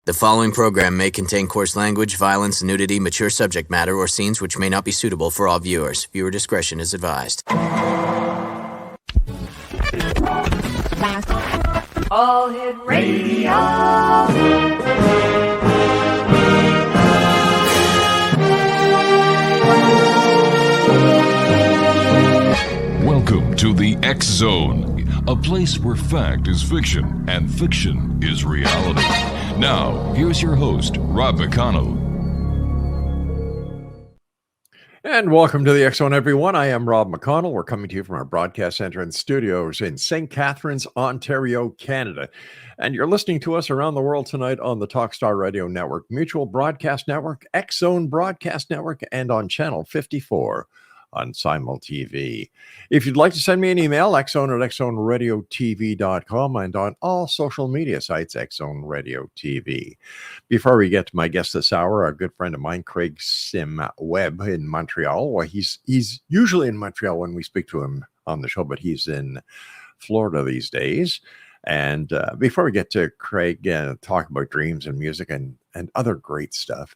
The following program may contain coarse language, violence, nudity, mature subject matter, or scenes which may not be suitable for all viewers. Viewer discretion is advised. All Hit Radio. Welcome to the X Zone, a place where fact is fiction and fiction is reality. Now, here's your host, Rob McConnell. And welcome to the X Zone, everyone. I am Rob McConnell. We're coming to you from our broadcast center and studios in St. Catharines, Ontario, Canada. And you're listening to us around the world tonight on the Talkstar Radio Network, Mutual Broadcast Network, X Zone Broadcast Network, and on Channel 54 on Simul TV. If you'd like to send me an email, xzone@xzoneradiotv.com, and on all social media sites, X-Zone Radio TV. Before we get to my guest this hour, a good friend of mine, Craig Sim Webb in Montreal. Well, he's usually in Montreal when we speak to him on the show, but he's in Florida these days. And before we get to Craig talk about dreams and music and other great stuff,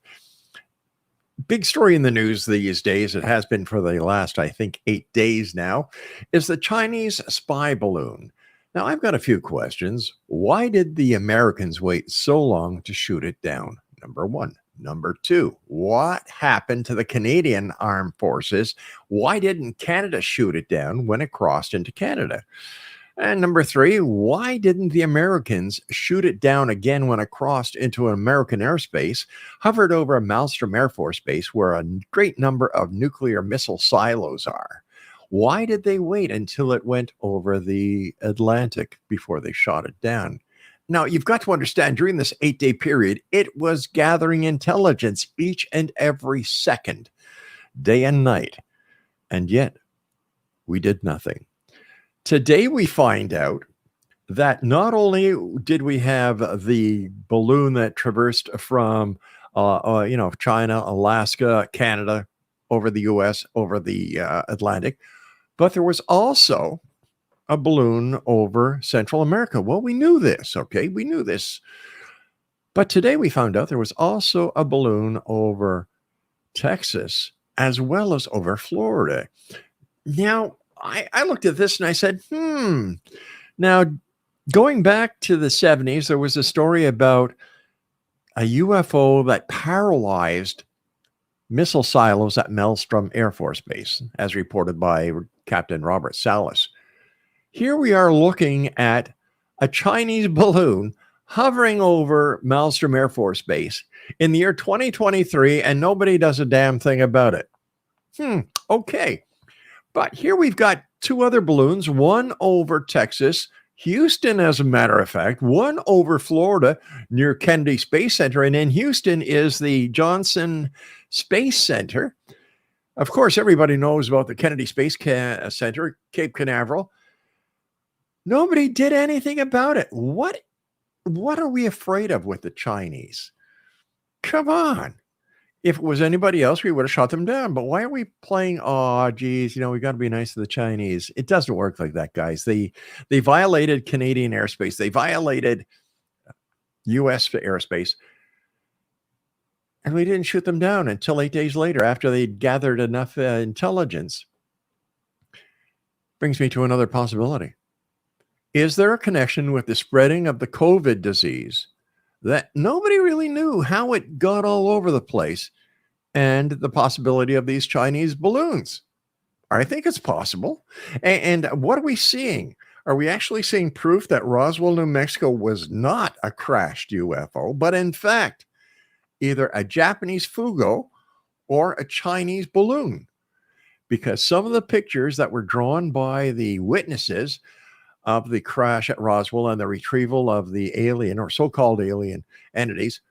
big story in the news these days, it has been for the last, I think, 8 days now, is the Chinese spy balloon. Now, I've got a few questions. Why did the Americans wait so long to shoot it down? Number one. Number two, what happened to the Canadian armed forces? Why didn't Canada shoot it down when it crossed into Canada? And number three, why didn't the Americans shoot it down again when it crossed into American airspace, hovered over Malmstrom Air Force Base, where a great number of nuclear missile silos are? Why did they wait until it went over the Atlantic before they shot it down? Now, you've got to understand, during this 8-day period, it was gathering intelligence each and every second, day and night. And yet, we did nothing. Today, we find out that not only did we have the balloon that traversed from, China, Alaska, Canada, over the U.S., over the Atlantic, but there was also a balloon over Central America. Well, we knew this, okay? We knew this. But today, we found out there was also a balloon over Texas, as well as over Florida. Now, I looked at this and I said, Now, going back to the 70s, there was a story about a UFO that paralyzed missile silos at Malmstrom Air Force Base, as reported by Captain Robert Salas. Here we are looking at a Chinese balloon hovering over Malmstrom Air Force Base in the year 2023, and nobody does a damn thing about it. Okay. But here we've got two other balloons, one over Texas, Houston, as a matter of fact, one over Florida near Kennedy Space Center. And in Houston is the Johnson Space Center. Of course, everybody knows about the Kennedy Space Center, Cape Canaveral. Nobody did anything about it. What are we afraid of with the Chinese? Come on. If it was anybody else, we would have shot them down. But why are we playing, we got to be nice to the Chinese? It doesn't work like that, guys. They violated Canadian airspace. They violated U.S. airspace. And we didn't shoot them down until 8 days later, after they'd gathered enough intelligence. Brings me to another possibility. Is there a connection with the spreading of the COVID disease that nobody really knew how it got all over the place, and the possibility of these Chinese balloons? I think it's possible. And what are we seeing? Are we actually seeing proof that Roswell, New Mexico was not a crashed UFO, but in fact, either a Japanese Fugo or a Chinese balloon? Because some of the pictures that were drawn by the witnesses of the crash at Roswell and the retrieval of the alien or so-called alien entities,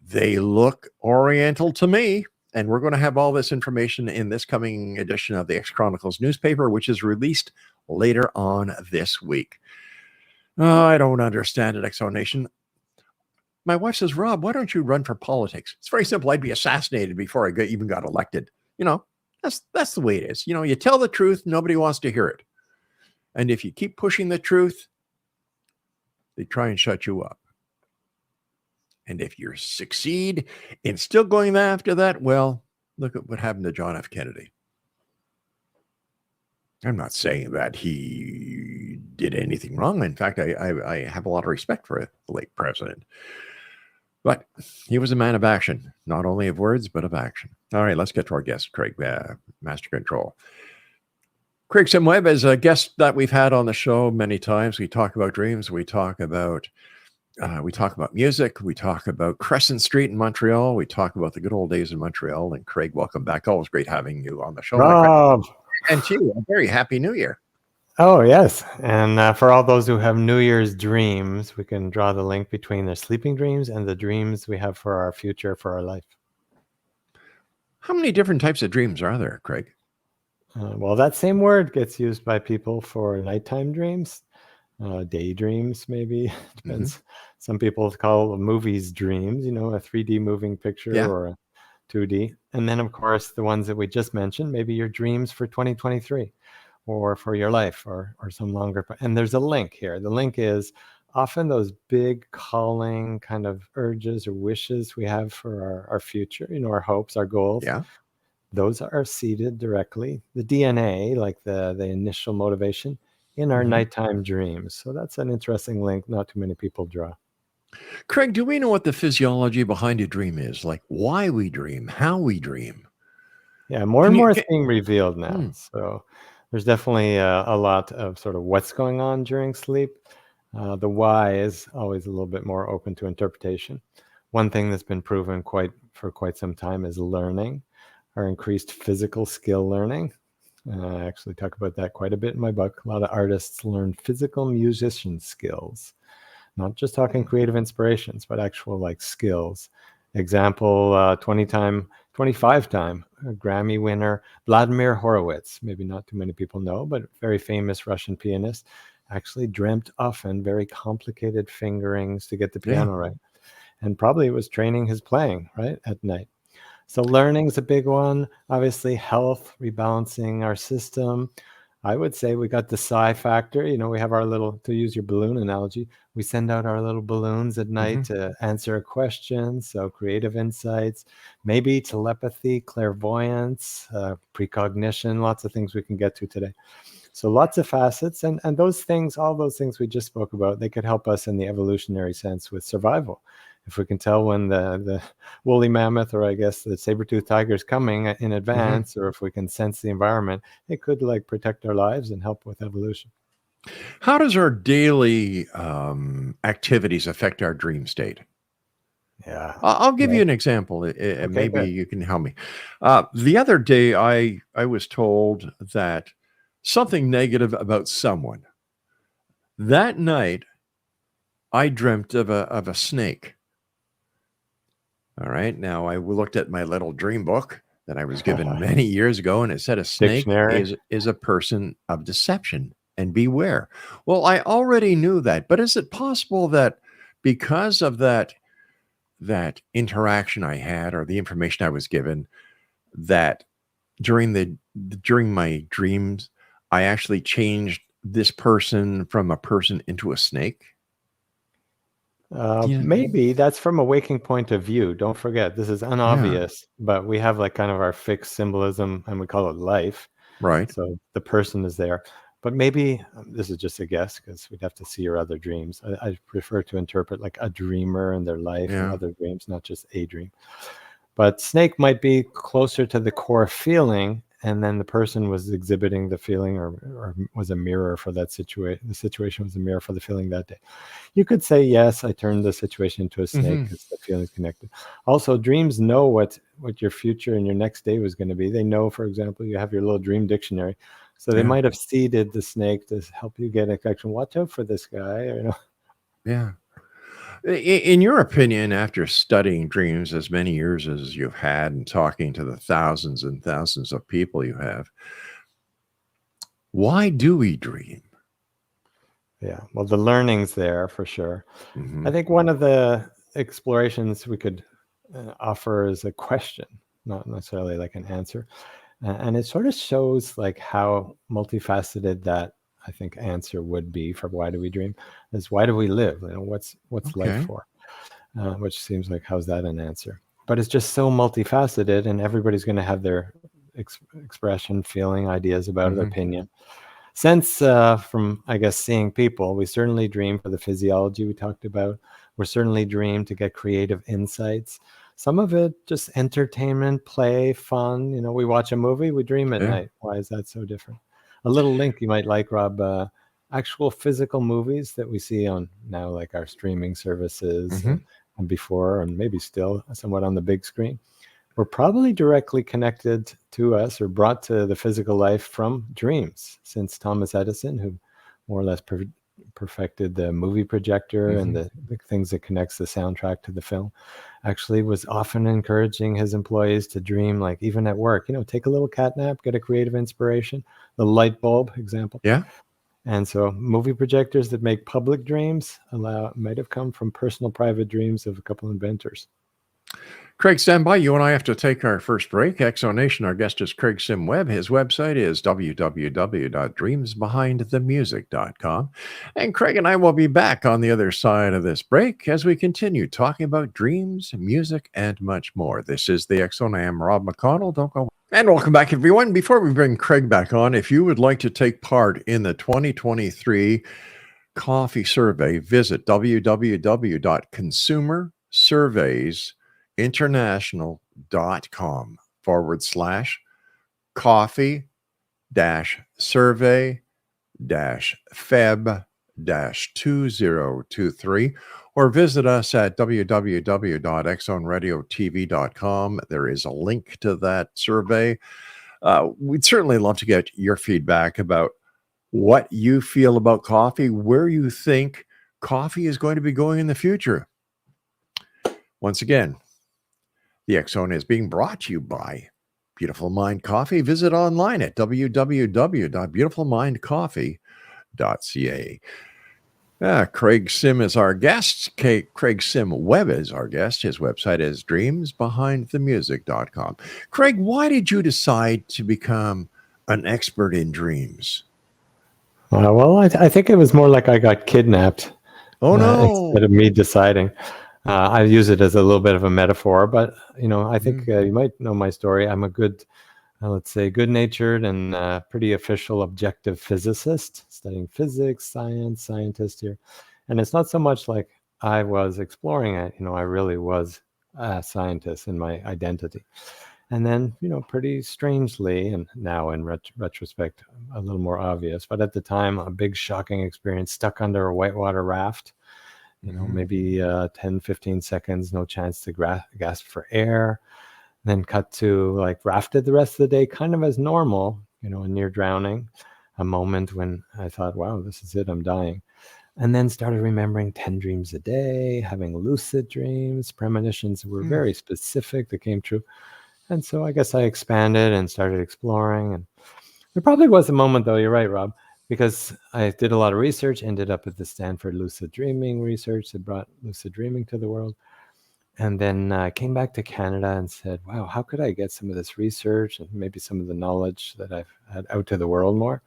they look Oriental to me. And we're going to have all this information in this coming edition of the X Chronicles newspaper, which is released later on this week. Oh, I don't understand it, Exo Nation. My wife says, Rob, why don't you run for politics? It's very simple. I'd be assassinated before I even got elected. That's the way it is. You tell the truth, nobody wants to hear it. And if you keep pushing the truth, they try and shut you up. And if you succeed in still going after that, well, look at what happened to John F. Kennedy. I'm not saying that he did anything wrong. In fact, I have a lot of respect for the late president. But he was a man of action, not only of words, but of action. All right, let's get to our guest, Craig, Master Control. Craig Simweb is a guest that we've had on the show many times. We talk about dreams. We talk about music. We talk about Crescent Street in Montreal. We talk about the good old days in Montreal. And Craig, welcome back. Always great having you on the show. Rob. And to you, a very happy New Year. Oh, yes. And for all those who have New Year's dreams, we can draw the link between the sleeping dreams and the dreams we have for our future, for our life. How many different types of dreams are there, Craig? Well, that same word gets used by people for nighttime dreams, daydreams, maybe. Depends. Mm-hmm. Some people call movies dreams, a 3D moving picture or a 2D. And then, of course, the ones that we just mentioned, maybe your dreams for 2023 or for your life or some longer. And there's a link here. The link is often those big calling kind of urges or wishes we have for our future, our hopes, our goals. Yeah. Those are seated directly, the DNA, like the initial motivation, in our nighttime dreams. So that's an interesting link not too many people draw. Craig, do we know what the physiology behind a dream is? Like why we dream, how we dream? Yeah, more and more is being revealed now. So there's definitely a lot of sort of what's going on during sleep. The why is always a little bit more open to interpretation. One thing that's been proven for quite some time is learning, or increased physical skill learning. I actually talk about that quite a bit in my book. A lot of artists learn physical musician skills. Not just talking creative inspirations, but actual like skills. Example, 25-time Grammy winner Vladimir Horowitz. Maybe not too many people know, but very famous Russian pianist. Actually dreamt often very complicated fingerings to get the piano right. And probably was training his playing right at night. So learning is a big one. Obviously health, rebalancing our system. I would say we got the psi factor. We have our little, to use your balloon analogy, we send out our little balloons at night to answer a question. So creative insights, maybe telepathy, clairvoyance, precognition, lots of things we can get to today. So lots of facets. And those things, all those things we just spoke about, they could help us in the evolutionary sense with survival. If we can tell when the woolly mammoth, or I guess the saber-toothed tiger is coming in advance, or if we can sense the environment, it could like protect our lives and help with evolution. How does our daily activities affect our dream state? Yeah, I'll give you an example. Maybe you can help me. The other day, I was told that something negative about someone. That night, I dreamt of a snake. All right. Now I looked at my little dream book that I was given many years ago, and it said a snake is a person of deception and beware. Well, I already knew that, but is it possible that because of that interaction I had, or the information I was given, that during my dreams, I actually changed this person from a person into a snake? Maybe that's from a waking point of view. Don't forget, this is unobvious, but we have like kind of our fixed symbolism, and we call it life. Right. So the person is there. But maybe this is just a guess, because we'd have to see your other dreams. I prefer to interpret like a dreamer and their life and other dreams, not just a dream. But snake might be closer to the core feeling, and then the person was exhibiting the feeling, or was a mirror for that situation. The situation was a mirror for the feeling that day. You could say, yes, I turned the situation into a snake because the feeling is connected. Also, dreams know what your future and your next day was going to be. They know, for example, you have your little dream dictionary. So they might have seeded the snake to help you get a connection. Watch out for this guy. Yeah. In your opinion, after studying dreams as many years as you've had and talking to the thousands and thousands of people you have, why do we dream? Yeah, well, the learning's there for sure. I think one of the explorations we could offer is a question, not necessarily like an answer. And it sort of shows like how multifaceted that, I think, answer would be for why do we dream, is why do we live? What's life for? which seems like, how's that an answer? But it's just so multifaceted, and everybody's going to have their expression, feeling, ideas about it, opinion. Sense from, I guess, seeing people, we certainly dream for the physiology we talked about. We're certainly dream to get creative insights. Some of it just entertainment, play, fun. We watch a movie, we dream at night. Why is that so different? A little link you might like, Rob, actual physical movies that we see on now, like our streaming services and before, and maybe still somewhat on the big screen, were probably directly connected to us or brought to the physical life from dreams, since Thomas Edison, who more or less perfected the movie projector and the things that connects the soundtrack to the film, actually was often encouraging his employees to dream, like even at work, take a little cat nap, get a creative inspiration. The light bulb example. Yeah. And so movie projectors that make public dreams might have come from personal private dreams of a couple inventors. Craig, stand by. You and I have to take our first break. Exonation, our guest is Craig Sim Webb. His website is www.dreamsbehindthemusic.com. And Craig and I will be back on the other side of this break as we continue talking about dreams, music, and much more. This is the X-Zone. I am Rob McConnell. Don't go. And welcome back, everyone. Before we bring Craig back on, if you would like to take part in the 2023 coffee survey, visit www.consumersurveys.com/coffee-survey-feb-2023, or visit us at www.xzoneradiotv.com. There is a link to that survey. We'd certainly love to get your feedback about what you feel about coffee, where you think coffee is going to be going in the future. Once again, the X-Zone is being brought to you by Beautiful Mind Coffee. Visit online at www.beautifulmindcoffee.ca. Craig Sim is our guest. Craig Sim Webb is our guest. His website is dreamsbehindthemusic.com. Craig, why did you decide to become an expert in dreams? Well, I think it was more like I got kidnapped. Oh, no. Instead of me deciding. I use it as a little bit of a metaphor, but, I think you might know my story. I'm a good, let's say, good-natured and pretty official objective physicist, studying physics, scientist here. And it's not so much like I was exploring it. I really was a scientist in my identity. And then, pretty strangely, and now in retrospect, a little more obvious, but at the time, a big shocking experience, stuck under a whitewater raft, maybe 10, 15 seconds, no chance to gasp for air. Then cut to rafted the rest of the day, kind of as normal, near drowning, a moment when I thought, wow, this is it, I'm dying. And then started remembering 10 dreams a day, having lucid dreams, premonitions were very specific that came true. And so I guess I expanded and started exploring. And there probably was a moment, though, you're right, Rob, because I did a lot of research, ended up at the Stanford lucid dreaming research that brought lucid dreaming to the world. And then came back to Canada and said, wow, how could I get some of this research and maybe some of the knowledge that I've had out to the world more?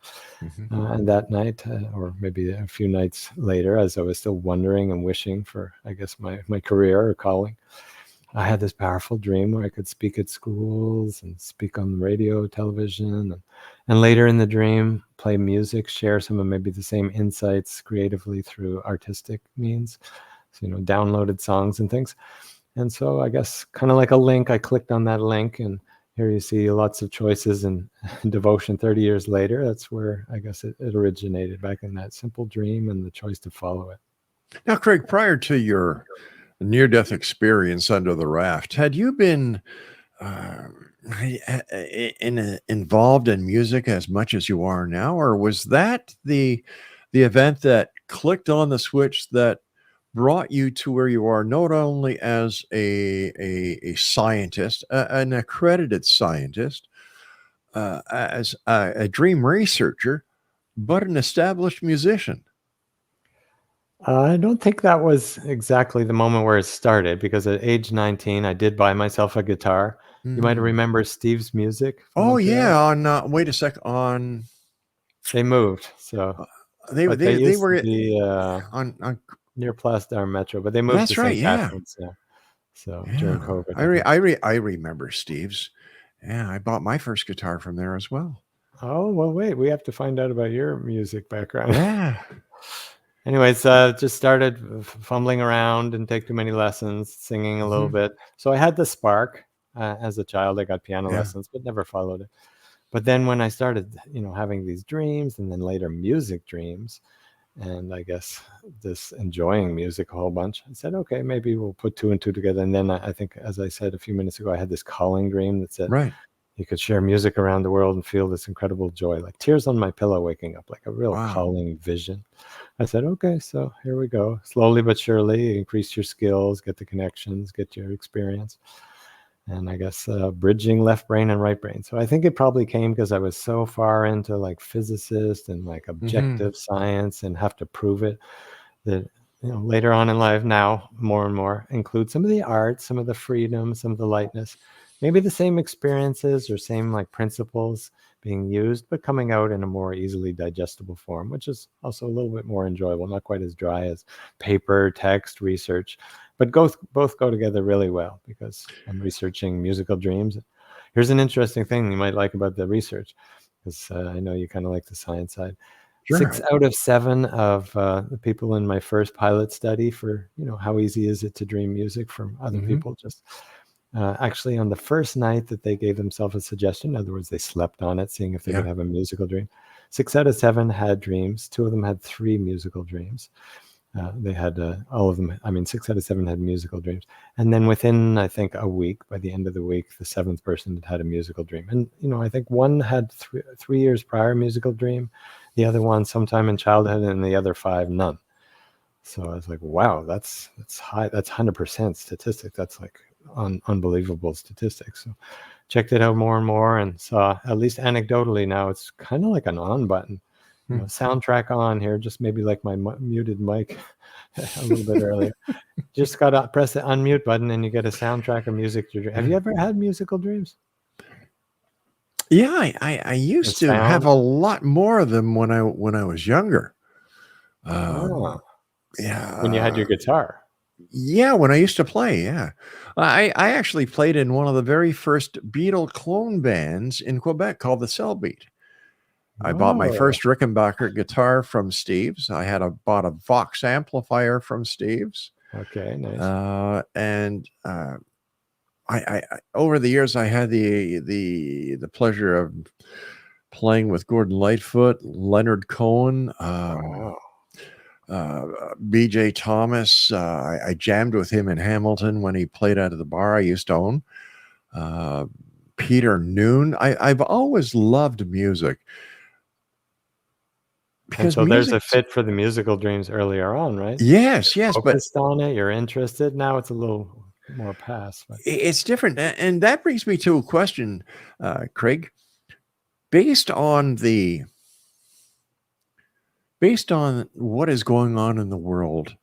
And that night, or maybe a few nights later, as I was still wondering and wishing for, I guess, my career or calling, I had this powerful dream where I could speak at schools and speak on radio, television, and later in the dream, play music, share some of maybe the same insights creatively through artistic means. So, downloaded songs and things. And so I guess kind of like a link, I clicked on that link, and here you see lots of choices and devotion 30 years later. That's where I guess it originated, back in that simple dream and the choice to follow it. Now, Craig, prior to your near-death experience under the raft, had you been involved in music as much as you are now, or was that the event that clicked on the switch that brought you to where you are, not only as a scientist, an accredited scientist, as a dream researcher, but an established musician? I don't think that was exactly the moment where it started, because at age 19, I did buy myself a guitar. You might remember Steve's Music. Oh, yeah. On wait a sec. On they moved, so they were be, on near Place d'Armes Metro, but they moved to That's right. St. Yeah. Catherine's now. So during Yeah. COVID, I think. I remember Steve's. Yeah, I bought my first guitar from there as well. Oh, well, wait, we have to find out about your music background. Yeah. Anyways, just started fumbling around, didn't take too many lessons, singing a little bit. So I had the spark. As a child, I got piano Yeah. lessons, but never followed it. But then when I started, having these dreams, and then later music dreams, and I guess this enjoying music a whole bunch, I said, okay, maybe we'll put two and two together. And then I think, as I said a few minutes ago, I had this calling dream that said, Right. you could share music around the world and feel this incredible joy, like tears on my pillow waking up, like a real Wow. calling vision. I said, okay, so here we go. Slowly but surely, increase your skills, get the connections, get your experience. And I guess bridging left brain and right brain. So I think it probably came because I was so far into like physicist and like objective science and have to prove it, that later on in life now more and more include some of the art, some of the freedom, some of the lightness, maybe the same experiences or same like principles being used, but coming out in a more easily digestible form, which is also a little bit more enjoyable, not quite as dry as paper, text, research, but both go together really well because I'm researching musical dreams. Here's an interesting thing you might like about the research, because I know you kind of like the science side. Sure. 6 out of 7 of the people in my first pilot study for, how easy is it to dream music from other people, just actually on the first night that they gave themselves a suggestion, in other words, they slept on it, seeing if they could have a musical dream. 6 out of 7 had dreams. 2 of them had 3 musical dreams. They had all of them. 6 out of 7 had musical dreams. And then within, I think, a week, by the end of the week, the 7th person had a musical dream. And, I think one had 3 years prior musical dream, the other one sometime in childhood, and the other 5, none. So I was like, wow, that's high. That's 100% statistic. That's like unbelievable statistics. So checked it out more and more and saw, at least anecdotally now, it's kind of like an on button. Soundtrack on here, just maybe like my muted mic a little bit earlier. Just got to press the unmute button and you get a soundtrack of music. Have you ever had musical dreams? Yeah, I used to have a lot more of them when I was younger. Yeah. When you had your guitar. Yeah, when I used to play, yeah. I actually played in one of the very first Beatle clone bands in Quebec called the Cell Beat. I bought my first Rickenbacker guitar from Steve's. I bought a Vox amplifier from Steve's. Okay, nice. And I over the years I had the pleasure of playing with Gordon Lightfoot, Leonard Cohen, BJ Thomas. I jammed with him in Hamilton when he played out of the bar I used to own. Peter Noon. I've always loved music. Because so there's a fit for the musical dreams earlier on, right? Yes, you're focused on it, you're interested. Now it's a little more past. But it's different. And that brings me to a question, Craig. Based on what is going on in the world,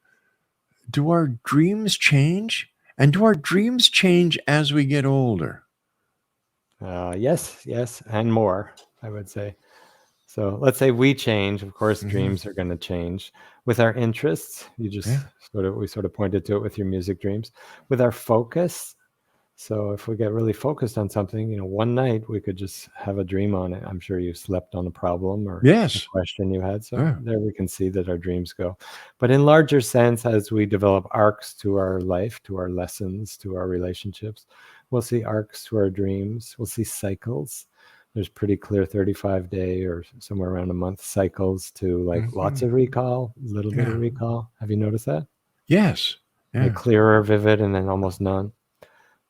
do our dreams change? And do our dreams change as we get older? Yes, and more, I would say. So let's say we change. Of course, dreams are going to change with our interests. You just we sort of pointed to it with your music dreams. With our focus. So if we get really focused on something, one night we could just have a dream on it. I'm sure you slept on a problem or a question you had. So there we can see that our dreams go. But in larger sense, as we develop arcs to our life, to our lessons, to our relationships, we'll see arcs to our dreams. We'll see cycles. There's pretty clear 35-day or somewhere around a month cycles to like lots of recall, little bit of recall. Have you noticed that? Yes. Like clearer, vivid, and then almost none.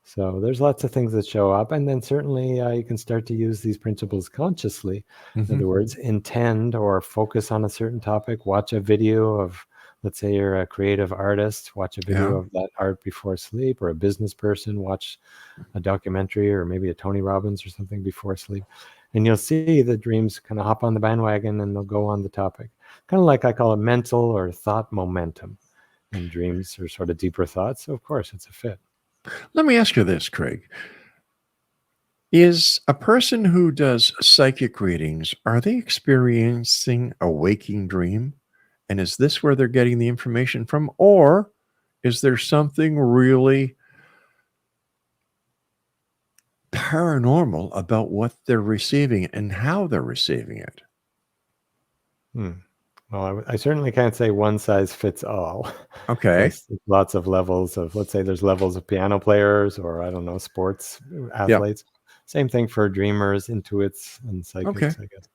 So there's lots of things that show up. And then certainly you can start to use these principles consciously. In other words, intend or focus on a certain topic, watch a video of, let's say you're a creative artist, watch a video of that art before sleep, or a business person, watch a documentary or maybe a Tony Robbins or something before sleep. And you'll see the dreams kind of hop on the bandwagon and they'll go on the topic. Kind of like I call it mental or thought momentum. And dreams are sort of deeper thoughts. So of course it's a fit. Let me ask you this, Craig. Is a person who does psychic readings, are they experiencing a waking dream? And is this where they're getting the information from? Or is there something really paranormal about what they're receiving and how they're receiving it? Well, I certainly can't say one size fits all. Okay. There's lots of levels of, let's say there's levels of piano players or, I don't know, sports athletes. Same thing for dreamers, intuits, and psychics, I guess.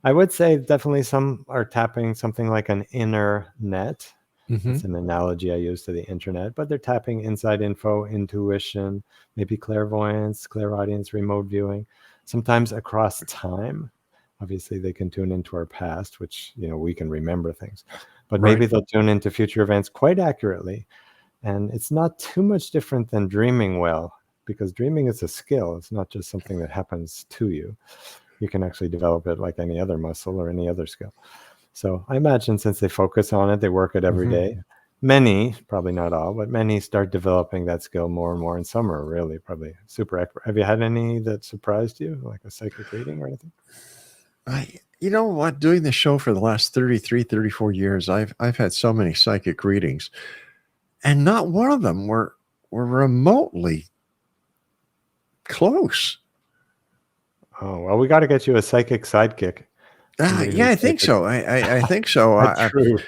I would say definitely some are tapping something like an inner net. That's an analogy I use to the internet, but they're tapping inside info, intuition, maybe clairvoyance, clairaudience, remote viewing, sometimes across time. Obviously, they can tune into our past, which, we can remember things, but maybe they'll tune into future events quite accurately. And it's not too much different than dreaming well, because dreaming is a skill. It's not just something that happens to you. You can actually develop it like any other muscle or any other skill. So I imagine since they focus on it, they work it every day. Many, probably not all, but many start developing that skill more and more. And some are really probably super expert. Have you had any that surprised you, like a psychic reading or anything? You know what? Doing the show for the last 33, 34 years, I've had so many psychic readings, and not one of them were remotely close. Oh, well, we got to get you a psychic sidekick. Yeah, I think so. I think so. That's true.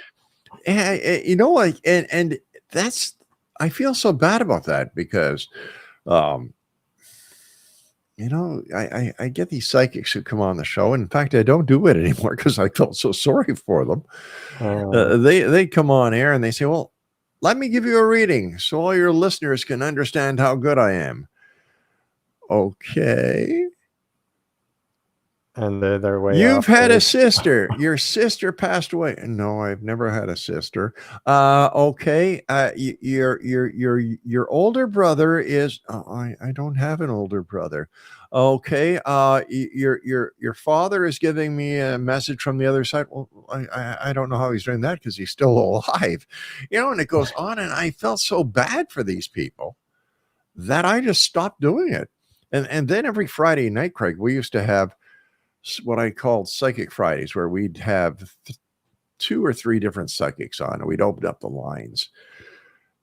And that's, I feel so bad about that because, I get these psychics who come on the show. And in fact, I don't do it anymore because I felt so sorry for them. They come on air and they say, well, let me give you a reading so all your listeners can understand how good I am. Okay. And they're way You've off had a base. sister. Your sister passed away. No, I've never had a sister. Okay. Your older brother is. I don't have an older brother. Okay. Your father is giving me a message from the other side. Well, I don't know how he's doing that because he's still alive. And it goes on. And I felt so bad for these people that I just stopped doing it. And then every Friday night, Craig, we used to have what I called Psychic Fridays, where we'd have 2 or 3 different psychics on, and we'd open up the lines.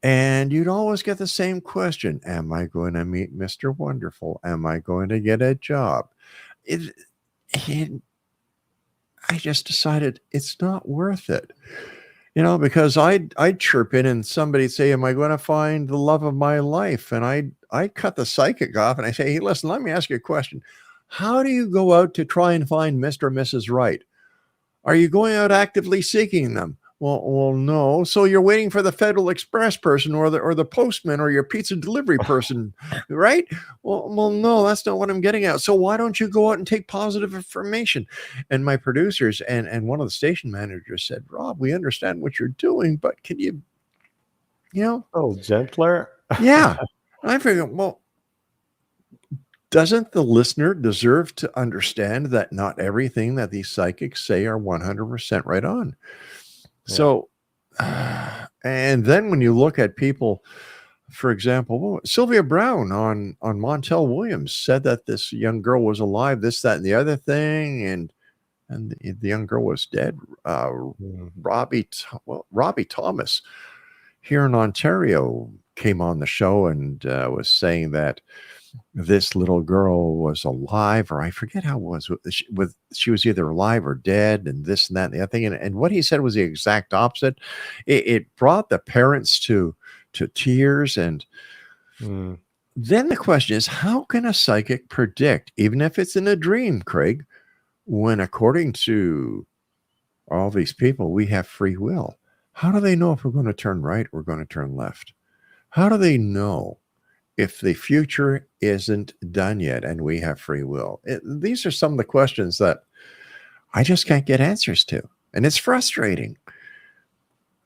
And you'd always get the same question. Am I going to meet Mr. Wonderful? Am I going to get a job? I just decided it's not worth it. Because I'd chirp in and somebody'd say, am I going to find the love of my life? And I cut the psychic off and I say, hey, listen, let me ask you a question. How do you go out to try and find Mr. or Mrs. Right? Are you going out actively seeking them? Well, no. So you're waiting for the Federal Express person or the postman or your pizza delivery person, right? Well, no, that's not what I'm getting at. So why don't you go out and take positive information? And my producers and one of the station managers said, Rob, we understand what you're doing, but can you, a little gentler? Yeah. I figured, well, doesn't the listener deserve to understand that not everything that these psychics say are 100% right on? Yeah. So, and then when you look at people, for example, Sylvia Brown on Montel Williams said that this young girl was alive, this, that, and the other thing, and the young girl was dead. Robbie Thomas here in Ontario came on the show and was saying that this little girl was alive, or I forget how it was. She was either alive or dead, and this and that and the other thing. And what he said was the exact opposite. It brought the parents to tears. And then the question is, how can a psychic predict, even if it's in a dream, Craig, when according to all these people, we have free will? How do they know if we're going to turn right or going to turn left? How do they know if the future isn't done yet and we have free will? These are some of the questions that I just can't get answers to. And it's frustrating.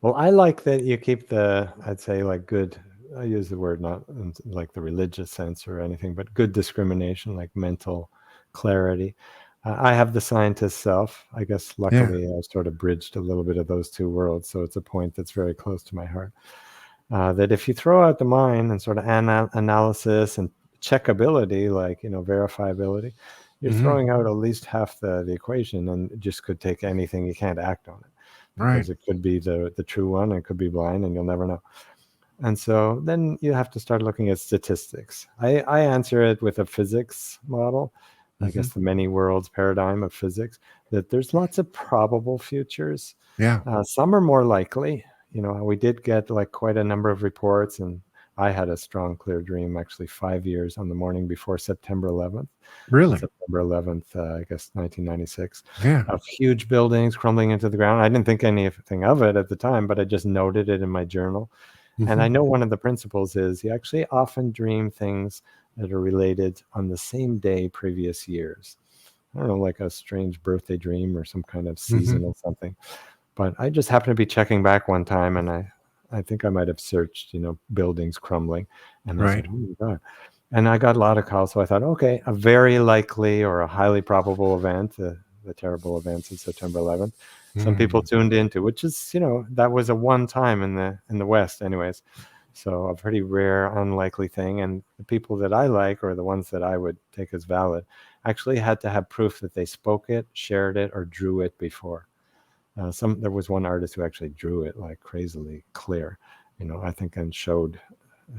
Well, I like that you keep I'd say like good, I use the word not in like the religious sense or anything, but good discrimination, like mental clarity. I have the scientist self. I guess luckily I sort of bridged a little bit of those two worlds. So it's a point that's very close to my heart. That if you throw out the mind and sort of analysis and checkability, like, verifiability, you're throwing out at least half the equation and just could take anything. You can't act on it. because it could be the true one, and it could be blind, and you'll never know. And so then you have to start looking at statistics. I answer it with a physics model, I guess the many worlds paradigm of physics, that there's lots of probable futures. Yeah. Some are more likely. We did get like quite a number of reports, and I had a strong, clear dream actually 5 years on the morning before September 11th. Really? September 11th, I guess 1996. Yeah. Of huge buildings crumbling into the ground. I didn't think anything of it at the time, but I just noted it in my journal. And I know one of the principles is you actually often dream things that are related on the same day previous years. I don't know, like a strange birthday dream or some kind of seasonal something. But I just happened to be checking back one time, and I think I might have searched, buildings crumbling. And I said, oh my God. And I got a lot of calls. So I thought, okay, a very likely or a highly probable event, the terrible events of September 11th. Some people tuned into, which is, that was a one time in the West anyways. So a pretty rare, unlikely thing. And the people that I like, or the ones that I would take as valid, actually had to have proof that they spoke it, shared it, or drew it before. There was one artist who actually drew it like crazily clear, I think, and showed,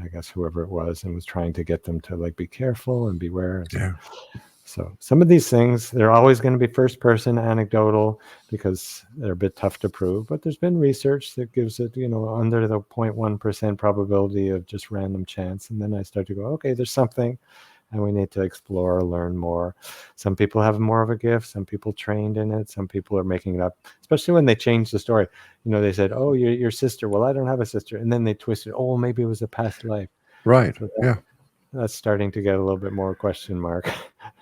I guess, whoever it was, and was trying to get them to like be careful and beware. Yeah. So some of these things, they're always going to be first person anecdotal because they're a bit tough to prove, but there's been research that gives it, under the 0.1% probability of just random chance. And then I start to go, okay, there's something, and we need to explore, learn more. Some people have more of a gift. Some people trained in it. Some people are making it up, especially when they change the story. They said, oh, your sister. Well, I don't have a sister. And then they twisted, oh, maybe it was a past life. Right. So Yeah. That's starting to get a little bit more question mark.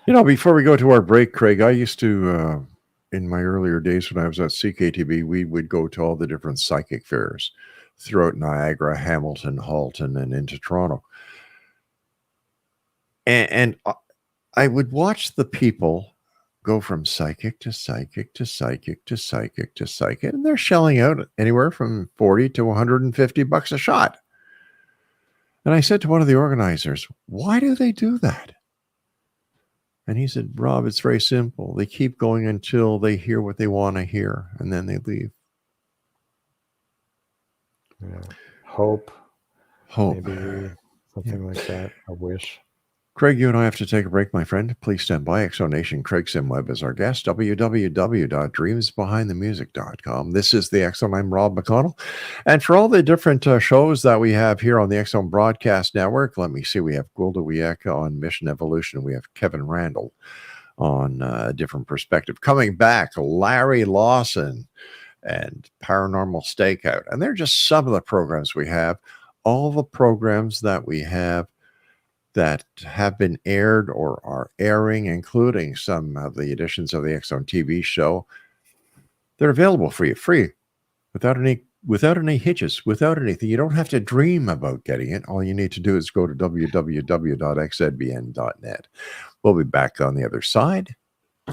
Before we go to our break, Craig, I used to, in my earlier days when I was at CKTB, we would go to all the different psychic fairs throughout Niagara, Hamilton, Halton, and into Toronto. And I would watch the people go from psychic to psychic to psychic to psychic to psychic, and they're shelling out anywhere from $40 to $150 a shot. And I said to one of the organizers, why do they do that? And he said, Rob, it's very simple. They keep going until they hear what they want to hear, and then they leave. Yeah. Hope. Maybe something like that. A wish. Craig, you and I have to take a break, my friend. Please stand by. Exonation, Craig Simweb is our guest. www.dreamsbehindthemusic.com. This is the X Zone. I'm Rob McConnell. And for all the different shows that we have here on the X Zone Broadcast Network, let me see. We have Gulda Wieka on Mission Evolution. We have Kevin Randall on a different perspective. Coming back, Larry Lawson and Paranormal Stakeout. And they're just some of the programs we have. All the programs that we have that have been aired or are airing, including some of the editions of the X Zone TV show, they're available for you free, without any hitches, without anything. You don't have to dream about getting it. All you need to do is go to www.xzbn.net. We'll be back on the other side.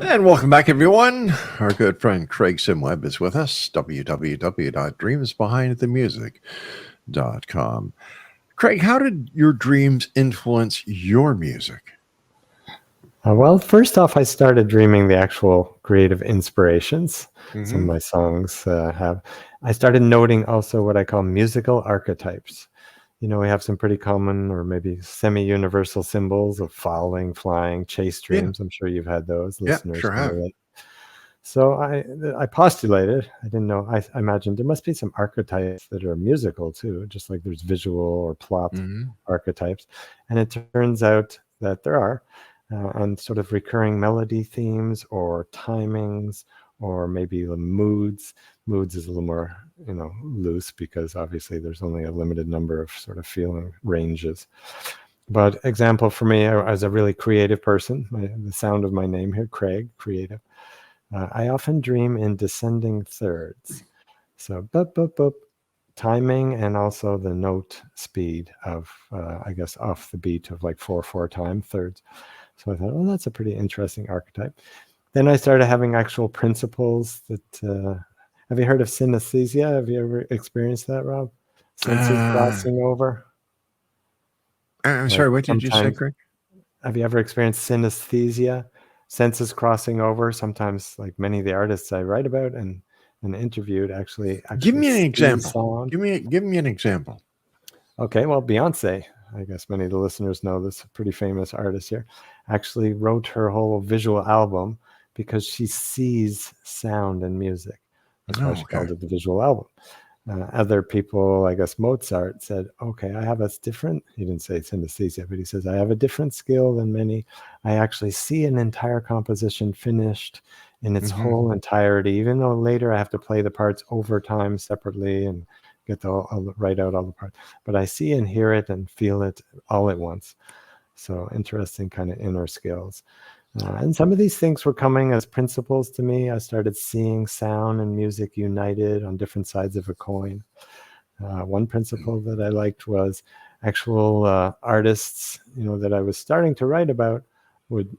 And welcome back, everyone. Our good friend Craig Simweb is with us. www.dreamsbehindthemusic.com. Craig, how did your dreams influence your music? Well, first off, I started dreaming the actual creative inspirations. Some of my songs have. I started noting also what I call musical archetypes. We have some pretty common or maybe semi-universal symbols of falling, flying, chase dreams. I'm sure you've had those, listeners. Yeah, sure have. So I postulated, I didn't know, I imagined there must be some archetypes that are musical too, just like there's visual or plot archetypes. And it turns out that there are, and sort of recurring melody themes or timings, or maybe the moods. Moods is a little more, loose because obviously there's only a limited number of sort of feeling ranges. But example for me, as a really creative person, the sound of my name here, Craig, creative. I often dream in descending thirds. So, bup, bup, bup, timing, and also the note speed of, I guess, off the beat of like 4/4 time thirds. So I thought, oh, that's a pretty interesting archetype. Then I started having actual principles that, have you heard of synesthesia? Have you ever experienced that, Rob? Senses crossing over? I'm sorry, what did you say, Craig? Have you ever experienced synesthesia? Senses crossing over, sometimes like many of the artists I write about, and and interviewed actually Give me an see example. sound. Give me an example. Okay, well, Beyonce, I guess many of the listeners know this pretty famous artist here, actually wrote her whole visual album because she sees sound and music. That's why Oh, she okay. called it the visual album. Other people, I guess Mozart said, okay, I have a different, he didn't say synesthesia, but he says, I have a different skill than many. I actually see an entire composition finished in its whole entirety, even though later I have to play the parts over time separately and get write out all the parts. But I see and hear it and feel it all at once. So interesting kind of inner skills. And some of these things were coming as principles to me. I started seeing sound and music united on different sides of a coin. One principle that I liked was actual artists, that I was starting to write about would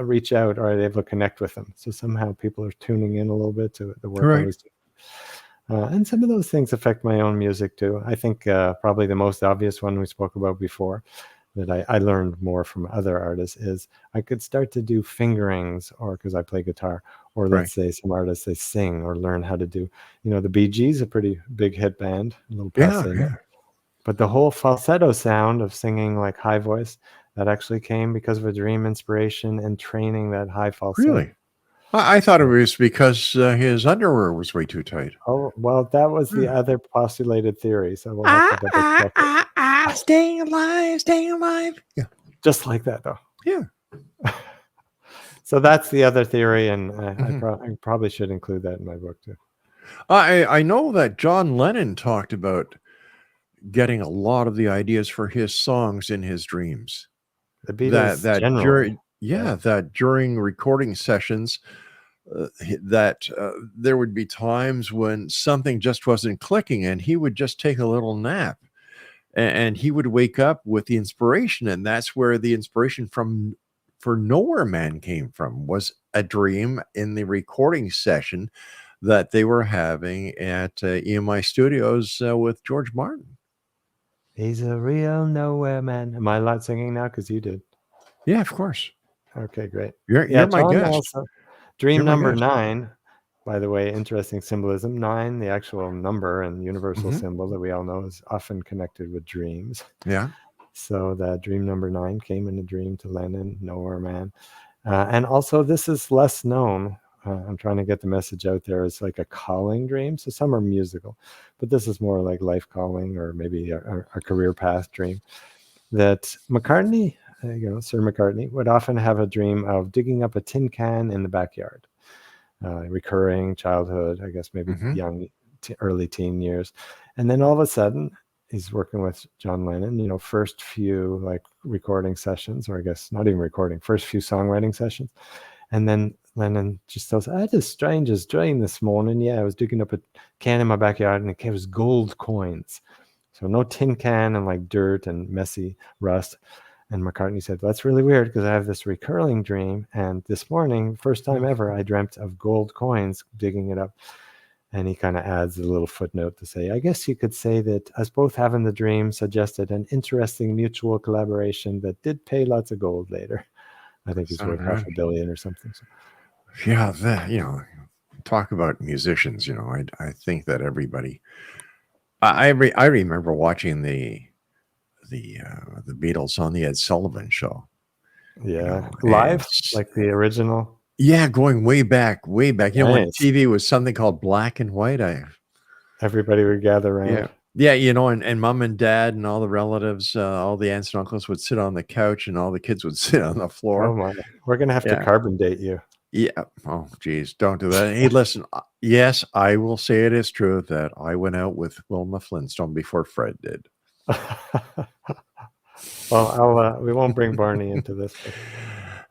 reach out, or I'd able to connect with them. So somehow people are tuning in a little bit to the work I was doing. And some of those things affect my own music too. I think probably the most obvious one we spoke about before that I learned more from other artists is I could start to do fingerings, or because I play guitar, or let's say some artists, they sing or learn how to do, the Bee Gees, a pretty big hit band, a little passe. Yeah. But the whole falsetto sound of singing like high voice, that actually came because of a dream inspiration and training that high falsetto. Really? I thought it was because his underwear was way too tight. Oh, well, that was the other postulated theory. So we'll have to double check it. Staying alive. Yeah. Just like that, though. Yeah. So that's the other theory, and I probably should include that in my book too. I know that John Lennon talked about getting a lot of the ideas for his songs in his dreams. The Beatles that during recording sessions, that there would be times when something just wasn't clicking, and he would just take a little nap, and he would wake up with the inspiration, and that's where the inspiration for Nowhere Man came from, was a dream in the recording session that they were having at EMI Studios with George Martin. He's a real nowhere man. Am I allowed singing now? Because you did. Yeah, of course. Okay, great. You're my guest. Also, dream number 9, by the way, interesting symbolism. 9, the actual number and universal symbol that we all know, is often connected with dreams. Yeah. So that dream number 9 came in a dream to Lennon, Nowhere Man. And also, this is less known. I'm trying to get the message out there. It's like a calling dream. So some are musical, but this is more like life calling, or maybe a career path dream. That McCartney, Sir McCartney, would often have a dream of digging up a tin can in the backyard. Recurring childhood, I guess maybe young, early teen years. And then all of a sudden, he's working with John Lennon, first few like recording sessions, or I guess not even recording, first few songwriting sessions. And then Lennon just tells, I had the strangest dream this morning. Yeah, I was digging up a can in my backyard, and it was gold coins. So no tin can and like dirt and messy rust. And McCartney said, that's really weird, because I have this recurring dream. And this morning, first time ever, I dreamt of gold coins, digging it up. And he kind of adds a little footnote to say, I guess you could say that us both having the dream suggested an interesting mutual collaboration that did pay lots of gold later. I think he's worth $500 million or something. So. Yeah, talk about musicians. I think that everybody. I remember watching the Beatles on the Ed Sullivan Show. Yeah, live, like the original. Yeah, going way back. When Nice. TV was something called black and white. Everybody would gather around. Yeah, and mom and dad and all the relatives, all the aunts and uncles would sit on the couch, and all the kids would sit on the floor. Oh my! We're gonna have to carbon date you. Yeah. Oh, geez, don't do that. Hey, listen. Yes, I will say it is true that I went out with Wilma Flintstone before Fred did. Well, we won't bring Barney into this.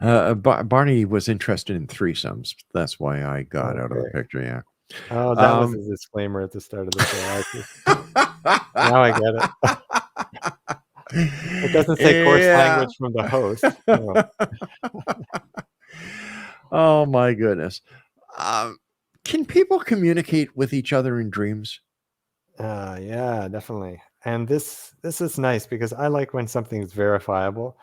Barney was interested in threesomes. That's why I got out of the picture. Yeah. Oh, that was a disclaimer at the start of the show. Now I get it. It doesn't say coarse language from the host. No. Oh my goodness. Can people communicate with each other in dreams? Yeah, definitely. And this is nice, because I like when something is verifiable.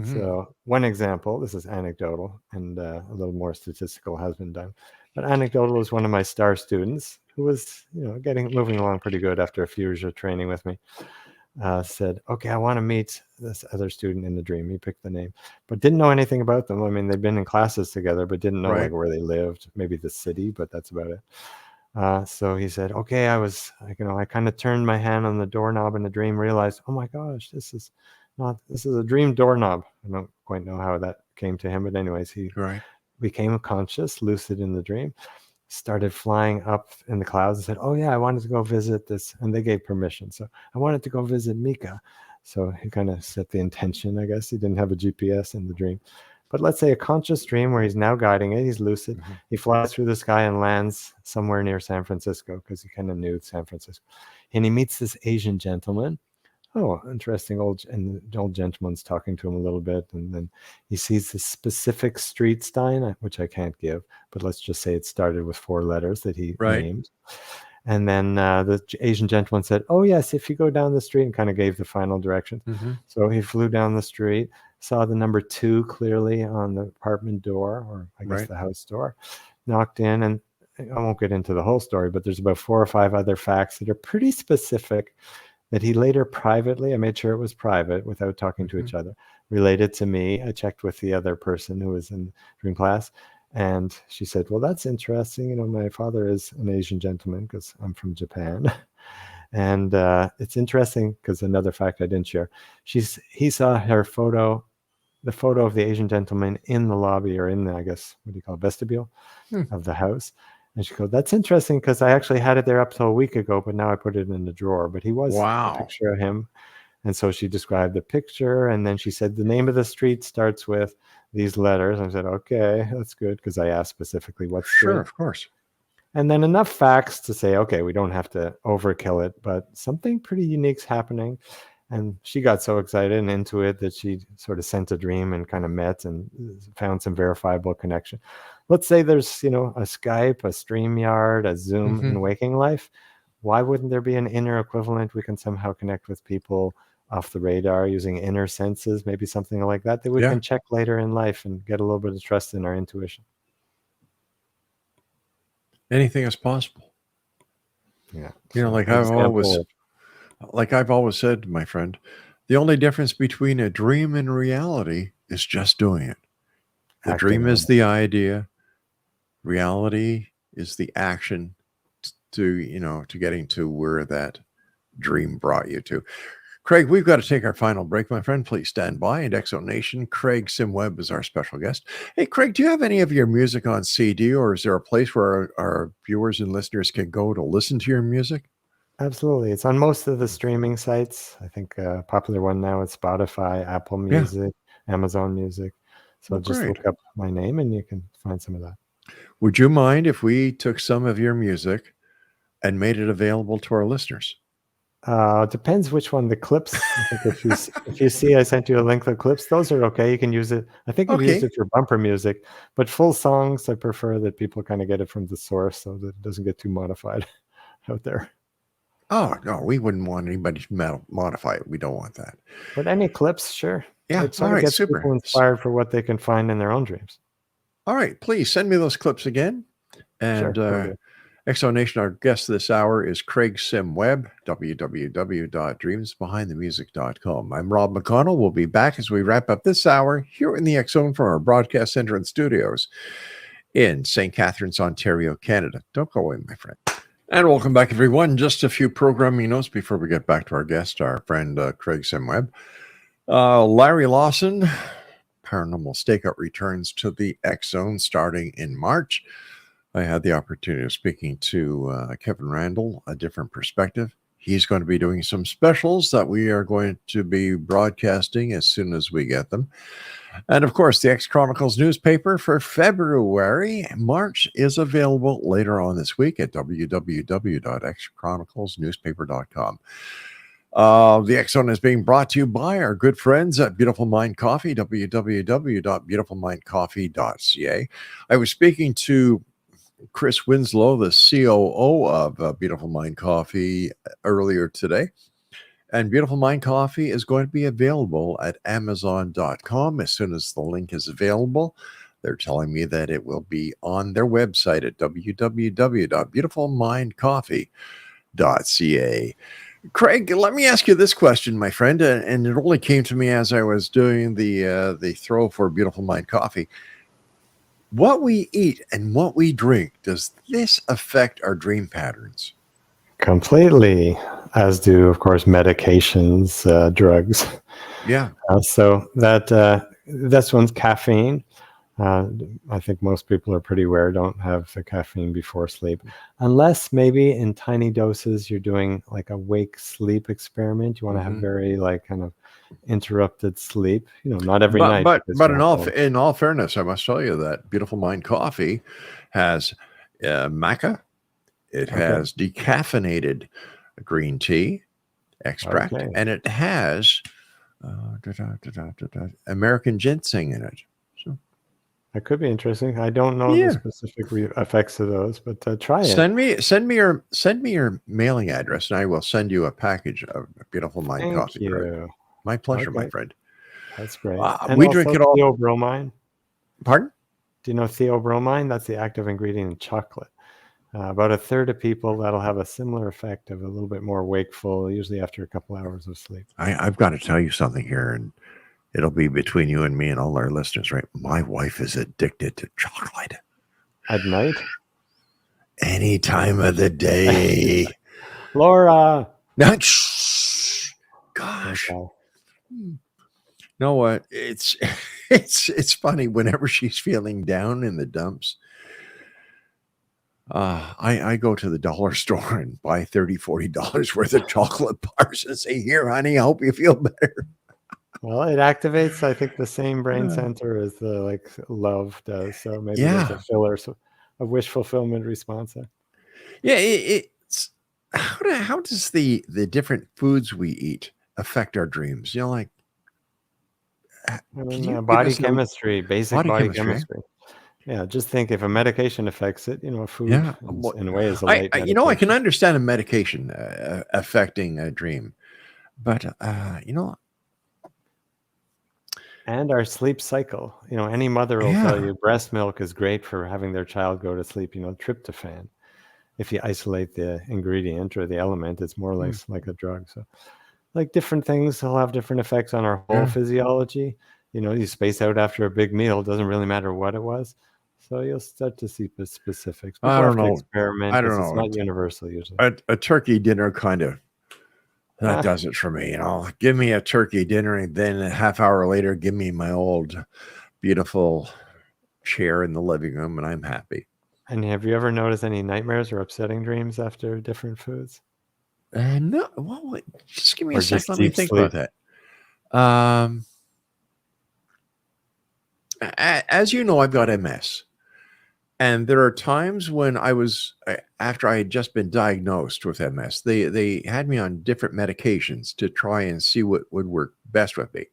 So one example, this is anecdotal, and a little more statistical has been done. But anecdotal is one of my star students who was, moving along pretty good after a few years of training with me. Said, okay, I want to meet this other student in the dream. He picked the name, but didn't know anything about them. I mean, they'd been in classes together, but didn't know Right. like where they lived, maybe the city, but that's about it. So he said, okay, I kind of turned my hand on the doorknob in the dream, realized, oh my gosh, this is a dream doorknob. I don't quite know how that came to him, but anyways, he Right. became conscious, lucid in the dream, started flying up in the clouds and said, oh yeah, I wanted to go visit this. And they gave permission. So I wanted to go visit Mika. So he kind of set the intention, I guess. He didn't have a GPS in the dream. But let's say a conscious dream where he's now guiding it. He's lucid. Mhm. He flies through the sky and lands somewhere near San Francisco because he kind of knew San Francisco. And he meets this Asian gentleman. Oh, interesting. And the old gentleman's talking to him a little bit. And then he sees this specific street sign, which I can't give, but let's just say it started with 4 letters that he Right. named. And then the Asian gentleman said, oh, yes, if you go down the street, and kind of gave the final directions. Mhm. So he flew down the street, saw the number 2 clearly on the apartment door, or I guess Right. the house door, knocked in. And I won't get into the whole story, but there's about 4 or 5 other facts that are pretty specific that he later privately, I made sure it was private without talking to each other, related to me. I checked with the other person who was in dream class. And she said, well, that's interesting. My father is an Asian gentleman because I'm from Japan. And it's interesting because another fact I didn't share, he saw her photo, the photo of the Asian gentleman in the lobby or in the, I guess, what do you call it, vestibule of the house. And she goes, that's interesting because I actually had it there up till a week ago, but now I put it in the drawer. But he was Wow. a picture of him. And so she described the picture. And then she said, the name of the street starts with these letters. I said, okay, that's good. Because I asked specifically what street. Sure, of course. And then enough facts to say, okay, we don't have to overkill it, but something pretty unique's happening. And she got so excited and into it that she sort of sent a dream and kind of met and found some verifiable connection. Let's say there's, a Skype, a StreamYard, a Zoom in waking life. Why wouldn't there be an inner equivalent? We can somehow connect with people off the radar using inner senses, maybe something like that we can check later in life and get a little bit of trust in our intuition. Anything is possible. Yeah. Like I've always said, my friend, the only difference between a dream and reality is just doing it. The dream is the idea. Reality is the action to getting to where that dream brought you to. Craig, we've got to take our final break, my friend. Please stand by. And Exo Nation, Craig Sim-Webb is our special guest. Hey, Craig, do you have any of your music on CD, or is there a place where our viewers and listeners can go to listen to your music? Absolutely. It's on most of the streaming sites. I think a popular one now is Spotify, Apple Music, Amazon Music. So just look up my name and you can find some of that. Would you mind if we took some of your music and made it available to our listeners? Depends which one. The clips. I think if you see, I sent you a link to the clips. Those are okay. You can use it. I think I've used it for bumper music, but full songs, I prefer that people kind of get it from the source so that it doesn't get too modified out there. Oh, no, we wouldn't want anybody to modify it. We don't want that. But any clips, sure. Yeah, all right, get super. People inspired for what they can find in their own dreams. All right, please send me those clips again. And Exo Nation, our guest this hour is Craig Sim-Webb, www.dreamsbehindthemusic.com. I'm Rob McConnell. We'll be back as we wrap up this hour here in the X Zone from our broadcast center and studios in St. Catharines, Ontario, Canada. Don't go away, my friend. And welcome back, everyone. Just a few programming notes before we get back to our guest, our friend Craig Sim-Webb. Larry Lawson, Paranormal Stakeout returns to the X Zone starting in March. I had the opportunity of speaking to Kevin Randall, A Different Perspective. He's going to be doing some specials that we are going to be broadcasting as soon as we get them. And of course, the X Chronicles newspaper for February. March is available later on this week at www.xchroniclesnewspaper.com. The X Zone is being brought to you by our good friends at Beautiful Mind Coffee, www.beautifulmindcoffee.ca. I was speaking to Chris Winslow, the COO of Beautiful Mind Coffee, earlier today. And Beautiful Mind Coffee is going to be available at Amazon.com as soon as the link is available. They're telling me that it will be on their website at www.beautifulmindcoffee.ca. Craig, let me ask you this question, my friend, and it only came to me as I was doing the throw for Beautiful Mind Coffee. What we eat and what we drink, does this affect our dream patterns? Completely, as do, of course, medications, drugs. Yeah. So this one's caffeine. I think most people are pretty aware, don't have the caffeine before sleep, unless maybe in tiny doses you're doing like a wake sleep experiment. You want to have very like kind of interrupted sleep, not every night. But in all fairness, I must tell you that Beautiful Mind Coffee has maca. It has decaffeinated green tea extract, and it has American ginseng in it. So that could be interesting. I don't know the specific effects of those, but try it. Send me your mailing address, and I will send you a package of Beautiful Mind Coffee. Thank you. My pleasure, my friend. That's great. And we drink it all. Theobromine. Pardon? Do you know theobromine? That's the active ingredient in chocolate. About a third of people, that'll have a similar effect of a little bit more wakeful, usually after a couple hours of sleep. I've got to tell you something here, and it'll be between you and me and all our listeners, right? My wife is addicted to chocolate. At night? Any time of the day. Laura! Gosh. Okay. Know what? It's funny. Whenever she's feeling down in the dumps, I go to the dollar store and buy $30-$40 worth of chocolate bars and say, "Here, honey, I hope you feel better." Well, it activates, I think, the same brain center as the love does. So maybe there's a filler, a wish fulfillment response there. Yeah, it's how does the different foods we eat affect our dreams? Body chemistry, basic body chemistry. Yeah, just think if a medication affects it, food in a way is a light medication. I can understand a medication affecting a dream, but and our sleep cycle. Any mother will tell you breast milk is great for having their child go to sleep. Tryptophan. If you isolate the ingredient or the element, it's more or less like a drug. So, like different things will have different effects on our whole physiology. You space out after a big meal, it doesn't really matter what it was. So you'll start to see the specifics. I don't know. Experiment. It's not universal usually. A turkey dinner kind of does it for me. Give me a turkey dinner, and then a half hour later, give me my old beautiful chair in the living room, and I'm happy. And have you ever noticed any nightmares or upsetting dreams after different foods? No. Well, just give me a second. Let me think about that. As you know, I've got MS. And there are times when after I had just been diagnosed with MS, they had me on different medications to try and see what would work best with me.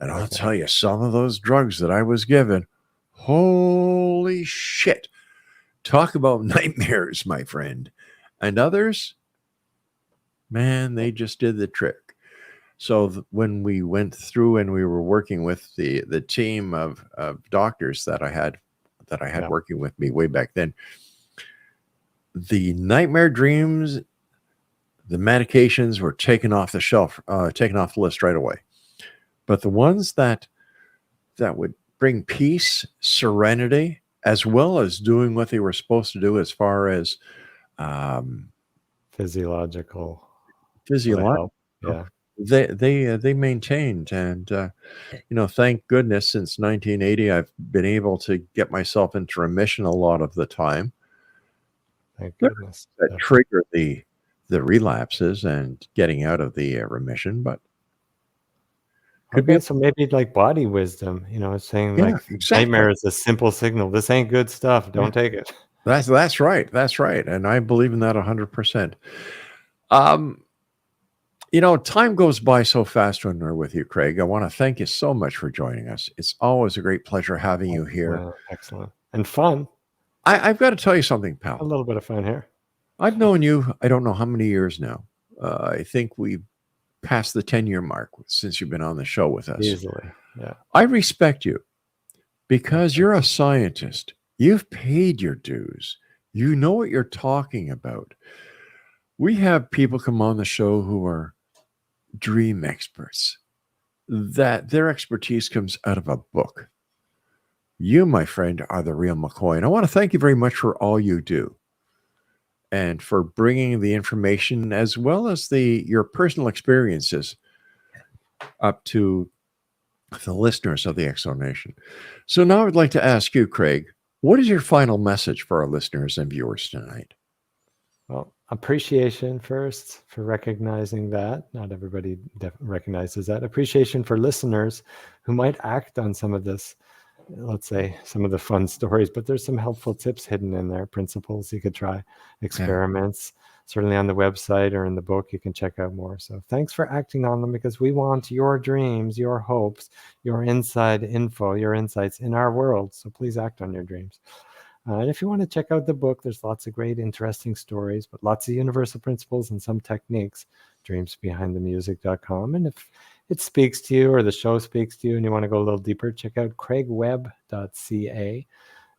And I'll tell you, some of those drugs that I was given, holy shit. Talk about nightmares, my friend. And others, man, they just did the trick. So when we went through and we were working with the team of doctors that I had working with me way back then, the nightmare dreams, the medications were taken off the shelf, taken off the list right away. But the ones that would bring peace, serenity, as well as doing what they were supposed to do as far as physiological. Yeah. They maintained, and thank goodness since 1980 I've been able to get myself into remission a lot of the time. Thank goodness. That trigger the relapses and getting out of the remission, but could be so maybe like body wisdom, it's saying nightmare is a simple signal. This ain't good stuff. Don't take it. That's right. That's right, and I believe in that 100%. Time goes by so fast when we're with you, Craig. I want to thank you so much for joining us. It's always a great pleasure having you here. Excellent. And fun. I've got to tell you something, pal. A little bit of fun here. I've known you, I don't know how many years now. I think we've passed the 10-year mark since you've been on the show with us. Easily, yeah. I respect you. because you're a scientist. You've paid your dues. You know what you're talking about. We have people come on the show who are dream experts, that their expertise comes out of a book. You, my friend, are the real McCoy. And I want to thank you very much for all you do and for bringing the information as well as your personal experiences up to the listeners of the Exo Nation. So now I'd like to ask you, Craig, what is your final message for our listeners and viewers tonight? Well, appreciation first for recognizing that. Not everybody recognizes that. Appreciation for listeners who might act on some of this, let's say, some of the fun stories, but there's some helpful tips hidden in there, principles you could try, experiments. Certainly on the website or in the book, you can check out more. So thanks for acting on them, because we want your dreams, your hopes, your inside info, your insights in our world. So please act on your dreams. And if you want to check out the book, there's lots of great, interesting stories, but lots of universal principles and some techniques, dreamsbehindthemusic.com. And if it speaks to you or the show speaks to you and you want to go a little deeper, check out craigwebb.ca.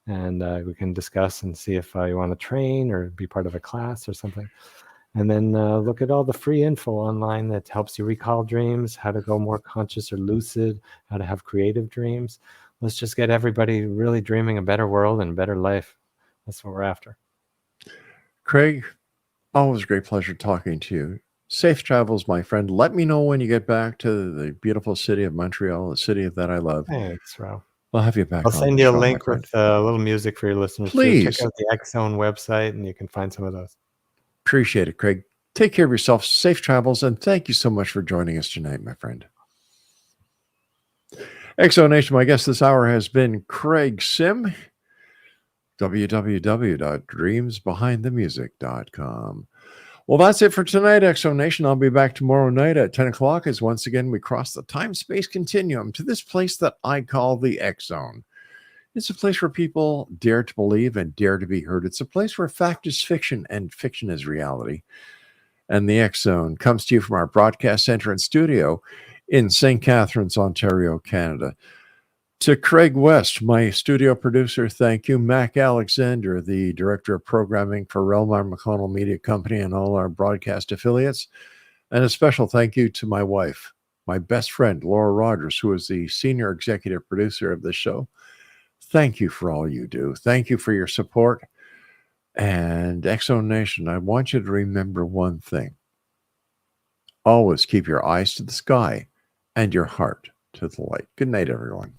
And we can discuss and see if you want to train or be part of a class or something. And then look at all the free info online that helps you recall dreams, how to go more conscious or lucid, how to have creative dreams. Let's just get everybody really dreaming a better world and a better life. That's what we're after. Craig, always a great pleasure talking to you. Safe travels, my friend. Let me know when you get back to the beautiful city of Montreal, the city that I love. Thanks, Rob. I'll have you back. I'll send you a link with a little music for your listeners. Please. Check out the X-Zone website and you can find some of those. Appreciate it, Craig. Take care of yourself. Safe travels. And thank you so much for joining us tonight, my friend. Exo Nation, my guest this hour has been Craig Sim, www.dreamsbehindthemusic.com. Well, that's it for tonight, Exo Nation. I'll be back tomorrow night at 10 o'clock as once again we cross the time-space continuum to this place that I call the X-Zone. It's a place where people dare to believe and dare to be heard. It's a place where fact is fiction and fiction is reality. And the X-Zone comes to you from our broadcast center and studio in St. Catharines, Ontario, Canada. To Craig West, my studio producer, thank you. Mac Alexander, the director of programming for REL-MAR McConnell Media Company and all our broadcast affiliates. And a special thank you to my wife, my best friend, Laura Rogers, who is the senior executive producer of this show. Thank you for all you do. Thank you for your support. And Exo Nation, I want you to remember one thing. Always keep your eyes to the sky and your heart to the light. Good night, everyone.